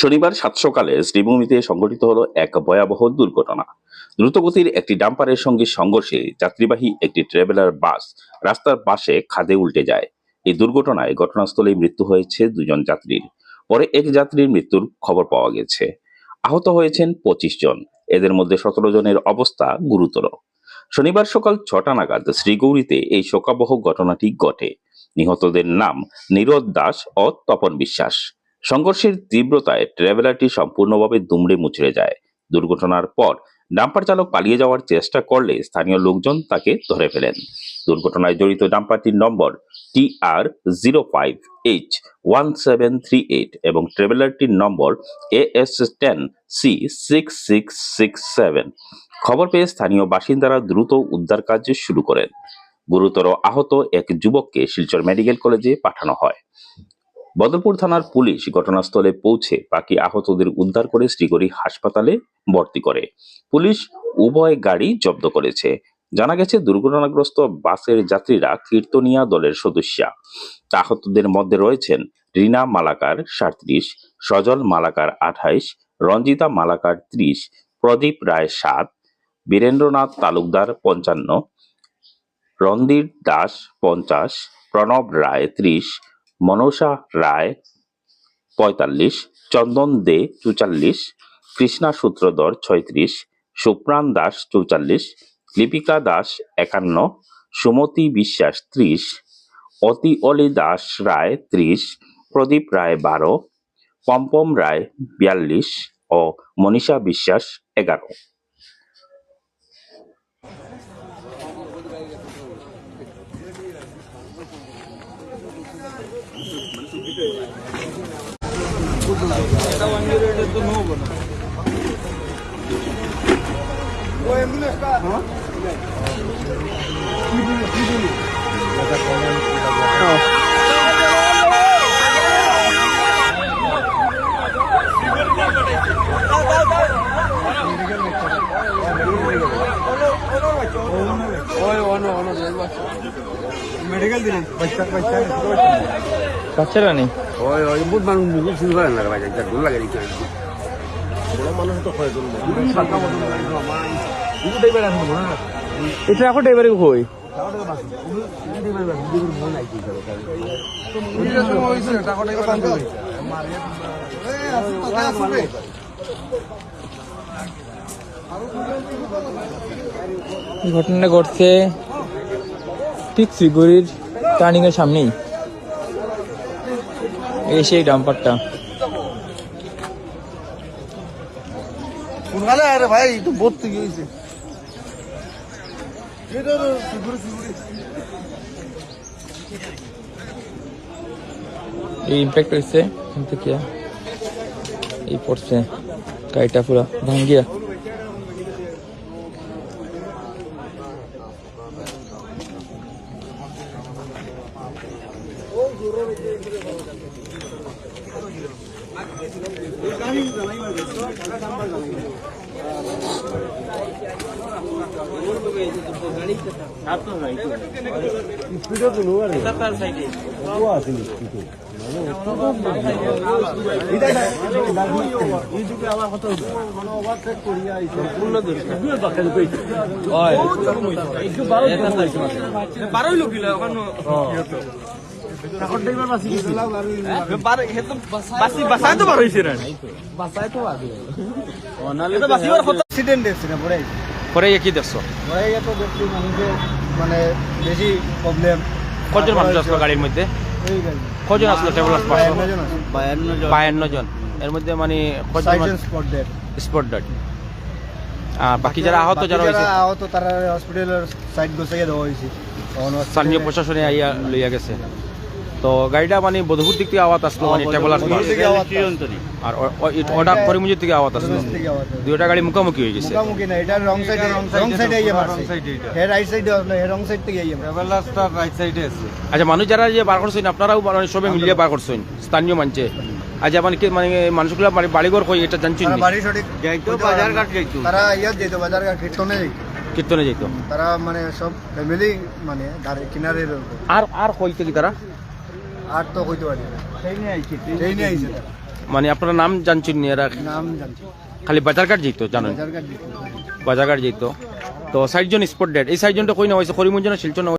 শনিবার সাত সকালে শ্রীভূমিতে সংঘটিত হলো এক ভয়াবহ দুর্ঘটনা। দ্রুতগতির একটি ডাম্পারের সঙ্গে সংঘর্ষে যাত্রীবাহী একটি ট্রাভেলার বাস রাস্তার পাশে খাদে উল্টে যায়। এই দুর্ঘটনায় ঘটনাস্থলেই মৃত্যু হয়েছে দুজন যাত্রীর। পরে এক যাত্রীর মৃত্যুর খবর পাওয়া গেছে। আহত হয়েছেন 25 জন। এদের মধ্যে 17 জনের অবস্থা গুরুতর। শনিবার সকাল 6টা নাগাদ শ্রীগৌরীতে এই শোকাবহ ঘটনাটি ঘটে। নিহতদের নাম নীরদ দাস ও তপন বিশ্বাস। সংঘর্ষের তীব্রতায় ট্রাভেলারটি সম্পূর্ণভাবে দুমড়ে মুচড়ে যায়। দুর্ঘটনার পর ডাম্পার চালক পালিয়ে যাওয়ার চেষ্টা করলে স্থানীয় লোকজন তাকে ধরে ফেলেন। দুর্ঘটনায় জড়িত ডাম্পারটির নম্বর TR05H1738 এবং ট্রাভেলারটির নম্বর AS10C6667। খবর পেয়ে স্থানীয় বাসিন্দারা দ্রুত উদ্ধার কাজ শুরু করেন। গুরুতর আহত এক যুবককে শিলচর মেডিকেল কলেজে পাঠানো হয়। বদরপুর থানার পুলিশ ঘটনাস্থলে পৌঁছে বাকি আহতদের উদ্ধার করে শ্রীগৌরী হাসপাতালে ভর্তি করে। পুলিশ উভয় গাড়ি জব্দ করেছে। জানা গেছে দুর্ঘটনাগ্রস্ত বাসের যাত্রীরা কীর্তনিয়া দলের সদস্য। আহতদের মধ্যে রয়েছেন রিনা মালাকার 37, সজল মালাকার 28, রঞ্জিতা মালাকার 30, প্রদীপ রায় 7, বীরেন্দ্রনাথ তালুকদার 55, রণধীর দাস 50, প্রণব রায় 30, মনসা রায় 45, চন্দন দে 44, কৃষ্ণা সূত্রধর 36, সুপ্রাণ দাস 44, লিপিকা দাস 51, সুমতি বিশ্বাস 30, অলি দাস রায় 30, প্রদীপ রায় 12, পম্পম রায় 42 ও মনীষা বিশ্বাস 11। মেডিকেল দিলেন বাচ্চারা নেই। ওই ওই বহুত মানুষ মুখ শুরু করেন না ভাই, এটা ভুল লাগে দেখতে। বড় মানুষ তো হয় তোর এটা এখন ড্রাইভারে কই ঘটনা ঘটছে ঠিক শ্রীগৌরীর টার্নিং এর সামনেই। এই সেই ডাম্পারটা আরে ভাই তো বোধ থেকে গেছে। এই ইম্প্যাক্ট হয়েছে এখান থেকে এই পড়ছে গাড়িটা পুরো ভাঙ্গিয়া। পরে কি দেখছো? মানে বেশি প্রবলেম। কজন মানুষ আসলো গাড়ির মধ্যে? কজন আসলো? 52 জন। এর মধ্যে মানে স্পট ডেড। বাকি যারা আহত আহত তারা হসপিটালের সাইড গোছাইয়া দেওয়া হয়েছে। স্থানীয় প্রশাসনে আইয়া লইয়া গেছে। তো গাড়িটা মানে বধুপুর দিক থেকে আওয়াজ আসলো, মানে ট্রাভেলার আর ওটা করিমগঞ্জ থেকে আওয়াজ আসলো। দুইটা গাড়ি মুখোমুখি হয়ে গেছে। মুখোমুখি না, এটা রং সাইডে আইয়া মারছে। হে রাইট সাইডে আসলে, হে রং সাইড থেকে আইয়া ট্রাভেলারটা রাইট সাইডে আছে। আচ্ছা, মানুষ যারা যে বার করছেন আপনারাও মানে সবে মিলিয়ে বার করছেন স্থানীয় মানছে। আচ্ছা, মানে কি মানে মানুষগুলো বাড়িঘর কই এটা জানছেন? বাড়ি সঠিক যাইতো, বাজার ঘাট যাইতো, তারা ইয়া যাইতো, বাজার ঘাট কীর্তনে যাইতো। তারা মানে সব ফ্যামিলি মানে কিনারে। আর কইতে কি তারা? আর তো কইতে পারি না, সেই নিয়ে আইছে মানে আপনারা নাম জানছেন নি এরা নাম জানছি খালি বাজারঘাট যেত জানেন বাজারঘাট দিত বাজারঘাট যেত তো 60 জন স্পট ডেড এই 60 জনটা কই না হয়েছে করিমগঞ্জ না শিলচর না